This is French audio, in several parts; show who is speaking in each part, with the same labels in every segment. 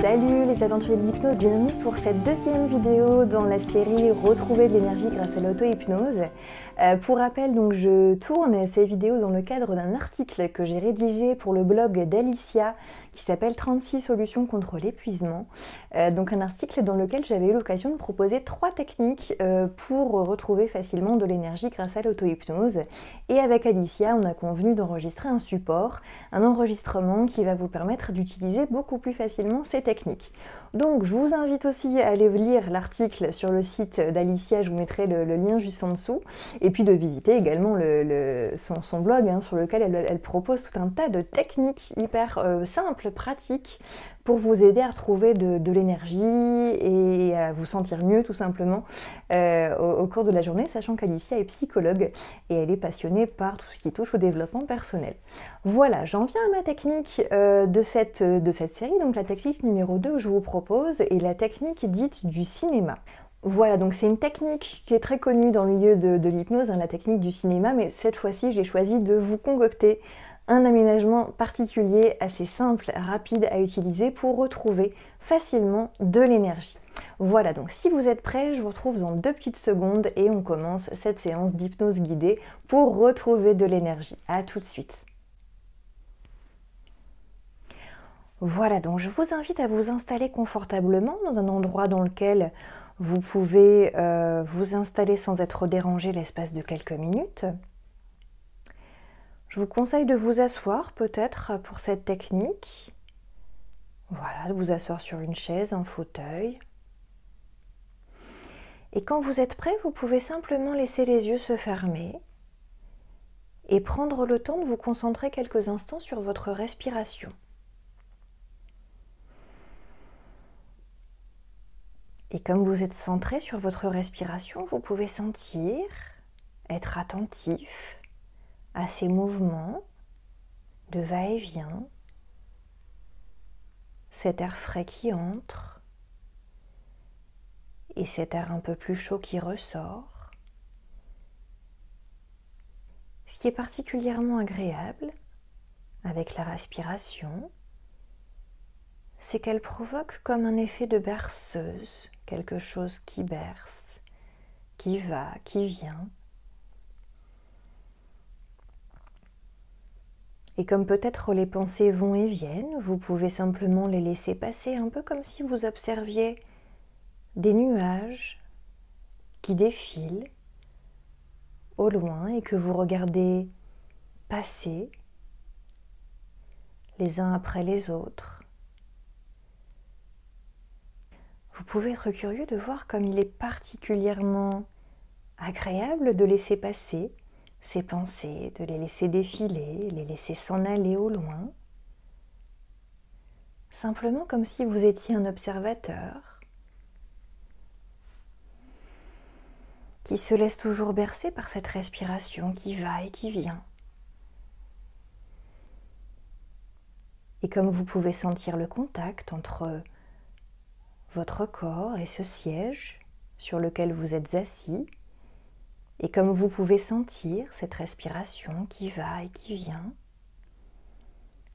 Speaker 1: Salut les aventuriers de l'hypnose, bienvenue pour cette deuxième vidéo dans la série Retrouver de l'énergie grâce à l'auto-hypnose. Pour rappel, donc, je tourne ces vidéos dans le cadre d'un article que j'ai rédigé pour le blog d'Alicia qui s'appelle 36 solutions contre l'épuisement. Donc un article dans lequel j'avais eu l'occasion de proposer 3 techniques pour retrouver facilement de l'énergie grâce à l'auto-hypnose. Et avec Alicia, on a convenu d'enregistrer un support, un enregistrement qui va vous permettre d'utiliser beaucoup plus facilement ces techniques. Donc je vous invite aussi à aller lire l'article sur le site d'Alicia, je vous mettrai le lien juste en dessous, et puis de visiter également son blog sur lequel elle propose tout un tas de techniques hyper simples, pratiques, pour vous aider à retrouver de l'énergie et à vous sentir mieux tout simplement au cours de la journée, sachant qu'Alicia est psychologue et elle est passionnée par tout ce qui touche au développement personnel. Voilà, j'en viens à ma technique de cette série, donc la technique numéro 2 que je vous propose est la technique dite du cinéma. Voilà, donc c'est une technique qui est très connue dans le milieu de l'hypnose, la technique du cinéma, mais cette fois-ci j'ai choisi de vous concocter un aménagement particulier, assez simple, rapide à utiliser pour retrouver facilement de l'énergie. Voilà, donc si vous êtes prêts, je vous retrouve dans 2 petites secondes et on commence cette séance d'hypnose guidée pour retrouver de l'énergie. À tout de suite. Voilà, donc je vous invite à vous installer confortablement dans un endroit dans lequel vous pouvez vous installer sans être dérangé l'espace de quelques minutes. Je vous conseille de vous asseoir peut-être pour cette technique. Voilà, de vous asseoir sur une chaise, un fauteuil. Et quand vous êtes prêt, vous pouvez simplement laisser les yeux se fermer et prendre le temps de vous concentrer quelques instants sur votre respiration. Et comme vous êtes centré sur votre respiration, vous pouvez sentir, être attentif à ces mouvements de va-et-vient, cet air frais qui entre et cet air un peu plus chaud qui ressort. Ce qui est particulièrement agréable avec la respiration, c'est qu'elle provoque comme un effet de berceuse, quelque chose qui berce, qui va, qui vient. Et comme peut-être les pensées vont et viennent, vous pouvez simplement les laisser passer, un peu comme si vous observiez des nuages qui défilent au loin et que vous regardez passer les uns après les autres. Vous pouvez être curieux de voir comme il est particulièrement agréable de laisser passer ces pensées, de les laisser défiler, les laisser s'en aller au loin, simplement comme si vous étiez un observateur qui se laisse toujours bercer par cette respiration qui va et qui vient. Et comme vous pouvez sentir le contact entre votre corps et ce siège sur lequel vous êtes assis, et comme vous pouvez sentir cette respiration qui va et qui vient,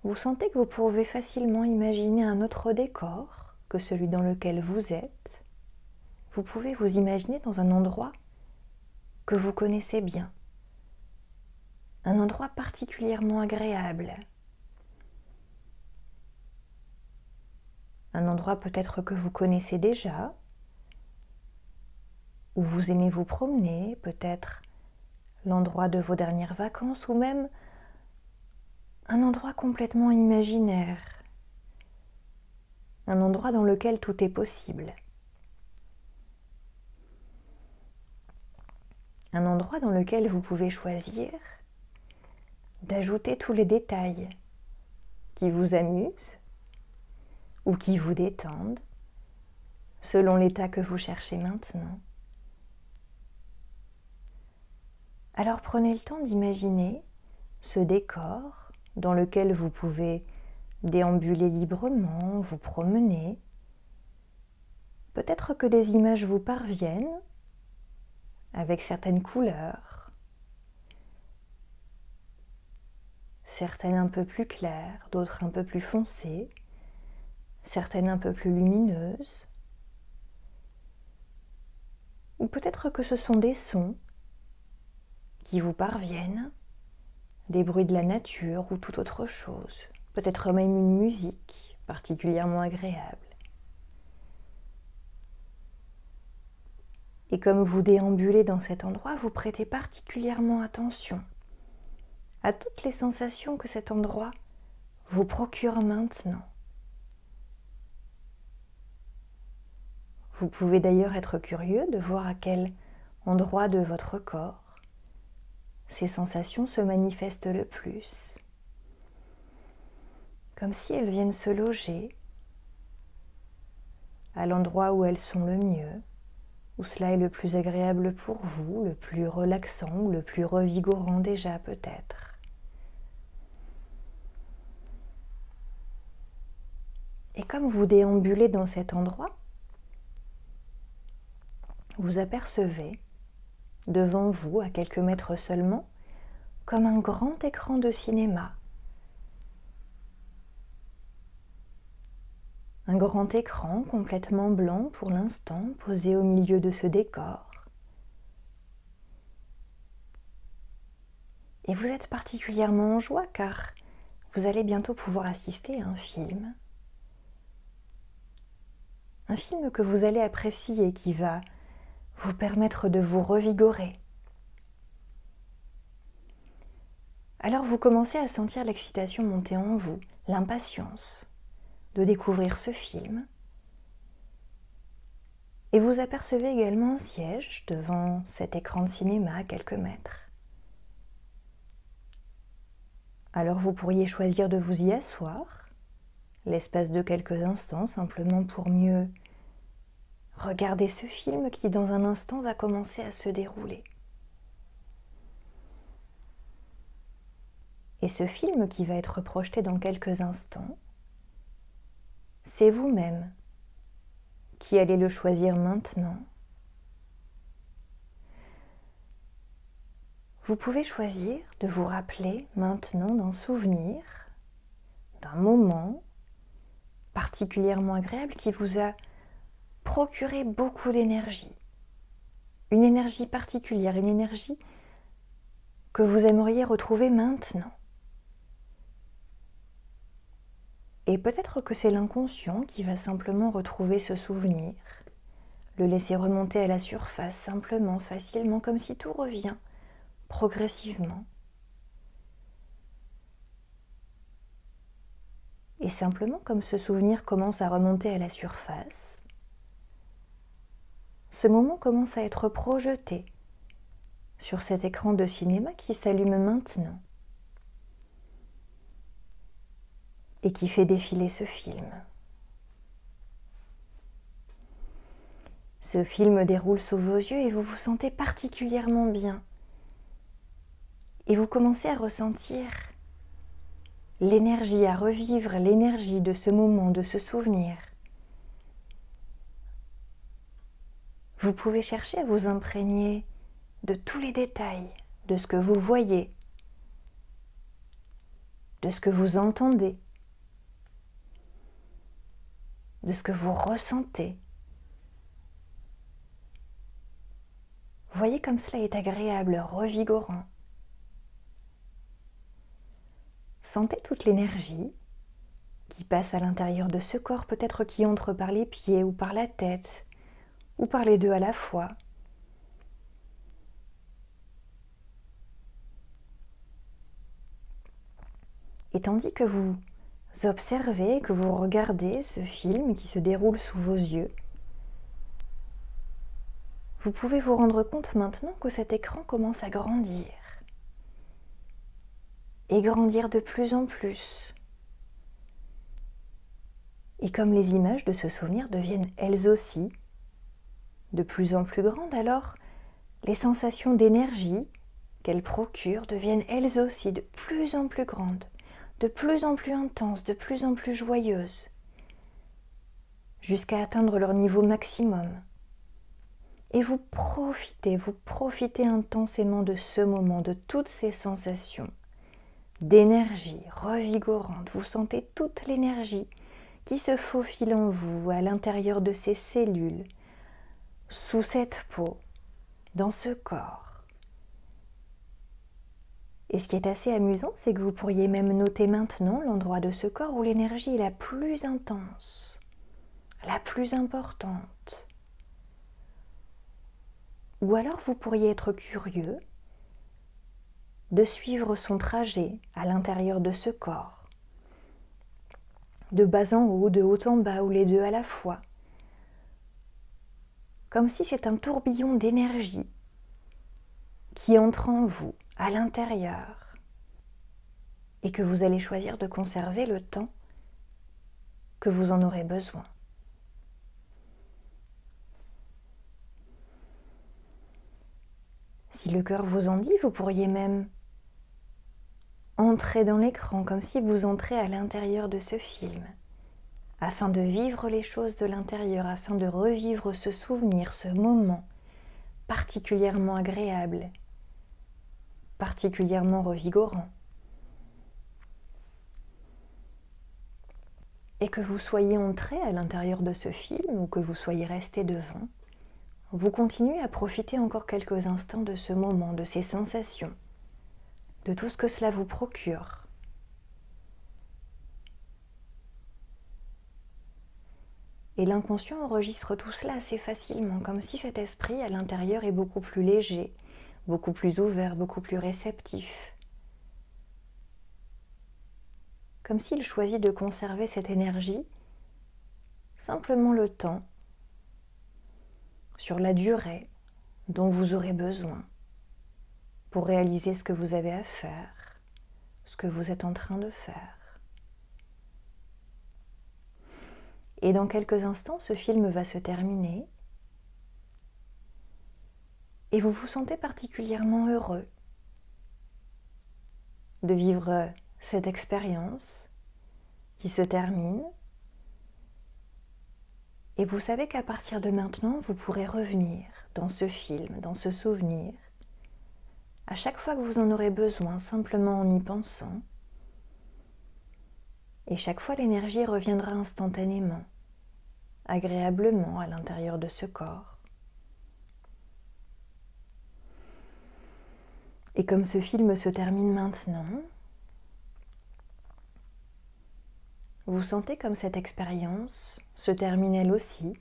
Speaker 1: vous sentez que vous pouvez facilement imaginer un autre décor que celui dans lequel vous êtes. Vous pouvez vous imaginer dans un endroit que vous connaissez bien, un endroit particulièrement agréable, un endroit peut-être que vous connaissez déjà, où vous aimez vous promener, peut-être l'endroit de vos dernières vacances ou même un endroit complètement imaginaire, un endroit dans lequel tout est possible, un endroit dans lequel vous pouvez choisir d'ajouter tous les détails qui vous amusent ou qui vous détendent selon l'état que vous cherchez maintenant. Alors prenez le temps d'imaginer ce décor dans lequel vous pouvez déambuler librement, vous promener. Peut-être que des images vous parviennent avec certaines couleurs, certaines un peu plus claires, d'autres un peu plus foncées, certaines un peu plus lumineuses, ou peut-être que ce sont des sons qui vous parviennent, des bruits de la nature ou toute autre chose, peut-être même une musique particulièrement agréable. Et comme vous déambulez dans cet endroit, vous prêtez particulièrement attention à toutes les sensations que cet endroit vous procure maintenant. Vous pouvez d'ailleurs être curieux de voir à quel endroit de votre corps ces sensations se manifestent le plus, comme si elles viennent se loger à l'endroit où elles sont le mieux, où cela est le plus agréable pour vous, le plus relaxant ou le plus revigorant déjà peut-être. Et comme vous déambulez dans cet endroit, vous apercevez devant vous, à quelques mètres seulement, comme un grand écran de cinéma. Un grand écran complètement blanc pour l'instant, posé au milieu de ce décor. Et vous êtes particulièrement en joie car vous allez bientôt pouvoir assister à un film. Un film que vous allez apprécier, qui va vous permettre de vous revigorer. Alors vous commencez à sentir l'excitation monter en vous, l'impatience de découvrir ce film. Et vous apercevez également un siège devant cet écran de cinéma à quelques mètres. Alors vous pourriez choisir de vous y asseoir, l'espace de quelques instants, simplement pour mieux regarder ce film qui dans un instant va commencer à se dérouler. Et ce film qui va être projeté dans quelques instants, c'est vous-même qui allez le choisir maintenant. Vous pouvez choisir de vous rappeler maintenant d'un souvenir, d'un moment particulièrement agréable qui vous a procuré beaucoup d'énergie. Une énergie particulière, une énergie que vous aimeriez retrouver maintenant. Et peut-être que c'est l'inconscient qui va simplement retrouver ce souvenir, le laisser remonter à la surface simplement, facilement, comme si tout revient progressivement. Et simplement, comme ce souvenir commence à remonter à la surface, ce moment commence à être projeté sur cet écran de cinéma qui s'allume maintenant et qui fait défiler ce film. Ce film déroule sous vos yeux et vous vous sentez particulièrement bien. Et vous commencez à ressentir l'énergie, à revivre l'énergie de ce moment, de ce souvenir. Vous pouvez chercher à vous imprégner de tous les détails, de ce que vous voyez, de ce que vous entendez, de ce que vous ressentez. Voyez comme cela est agréable, revigorant. Sentez toute l'énergie qui passe à l'intérieur de ce corps, peut-être qui entre par les pieds ou par la tête, ou par les deux à la fois. Et tandis que vous observez, que vous regardez ce film qui se déroule sous vos yeux, vous pouvez vous rendre compte maintenant que cet écran commence à grandir. Et grandir de plus en plus. Et comme les images de ce souvenir deviennent elles aussi de plus en plus grandes, alors les sensations d'énergie qu'elles procurent deviennent elles aussi de plus en plus grandes, de plus en plus intenses, de plus en plus joyeuses, jusqu'à atteindre leur niveau maximum. Et vous profitez intensément de ce moment, de toutes ces sensations d'énergie revigorante. Vous sentez toute l'énergie qui se faufile en vous, à l'intérieur de ces cellules, sous cette peau, dans ce corps. Et ce qui est assez amusant, c'est que vous pourriez même noter maintenant l'endroit de ce corps où l'énergie est la plus intense, la plus importante. Ou alors vous pourriez être curieux de suivre son trajet à l'intérieur de ce corps, de bas en haut, de haut en bas ou les deux à la fois, comme si c'est un tourbillon d'énergie qui entre en vous, à l'intérieur, et que vous allez choisir de conserver le temps que vous en aurez besoin. Si le cœur vous en dit, vous pourriez même entrer dans l'écran comme si vous entrez à l'intérieur de ce film, afin de vivre les choses de l'intérieur, afin de revivre ce souvenir, ce moment particulièrement agréable, particulièrement revigorant. Et que vous soyez entré à l'intérieur de ce film ou que vous soyez resté devant, vous continuez à profiter encore quelques instants de ce moment, de ces sensations, de tout ce que cela vous procure. Et l'inconscient enregistre tout cela assez facilement, comme si cet esprit à l'intérieur est beaucoup plus léger, beaucoup plus ouvert, beaucoup plus réceptif. Comme s'il choisit de conserver cette énergie simplement le temps, sur la durée dont vous aurez besoin pour réaliser ce que vous avez à faire, ce que vous êtes en train de faire. Et dans quelques instants, ce film va se terminer et vous vous sentez particulièrement heureux de vivre cette expérience qui se termine. Et vous savez qu'à partir de maintenant, vous pourrez revenir dans ce film, dans ce souvenir, à chaque fois que vous en aurez besoin, simplement en y pensant. Et chaque fois, l'énergie reviendra instantanément, agréablement à l'intérieur de ce corps. Et comme ce film se termine maintenant, vous sentez comme cette expérience se termine elle aussi,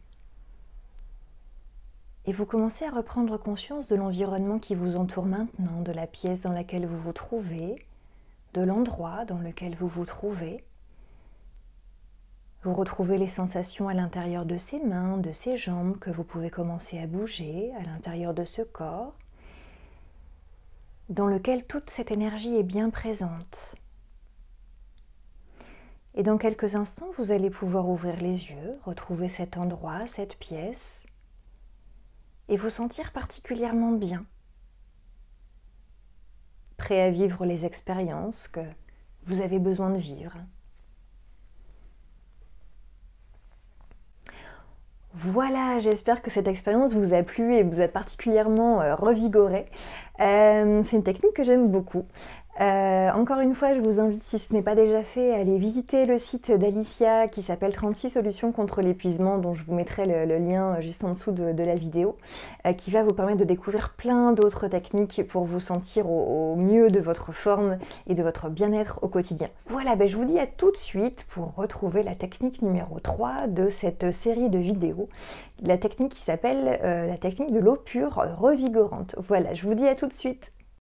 Speaker 1: et vous commencez à reprendre conscience de l'environnement qui vous entoure maintenant, de la pièce dans laquelle vous vous trouvez, de l'endroit dans lequel vous vous trouvez. Vous retrouvez les sensations à l'intérieur de ces mains, de ces jambes que vous pouvez commencer à bouger, à l'intérieur de ce corps, dans lequel toute cette énergie est bien présente. Et dans quelques instants, vous allez pouvoir ouvrir les yeux, retrouver cet endroit, cette pièce, et vous sentir particulièrement bien, prêt à vivre les expériences que vous avez besoin de vivre. Voilà, j'espère que cette expérience vous a plu et vous a particulièrement revigoré. C'est une technique que j'aime beaucoup. Encore une fois, je vous invite, si ce n'est pas déjà fait, à aller visiter le site d'Alicia qui s'appelle 36 solutions contre l'épuisement, dont je vous mettrai le lien juste en dessous de la vidéo, qui va vous permettre de découvrir plein d'autres techniques pour vous sentir au mieux de votre forme et de votre bien-être au quotidien. Voilà, je vous dis à tout de suite pour retrouver la technique numéro 3 de cette série de vidéos, la technique qui s'appelle la technique de l'eau pure revigorante. Voilà, je vous dis à tout de suite.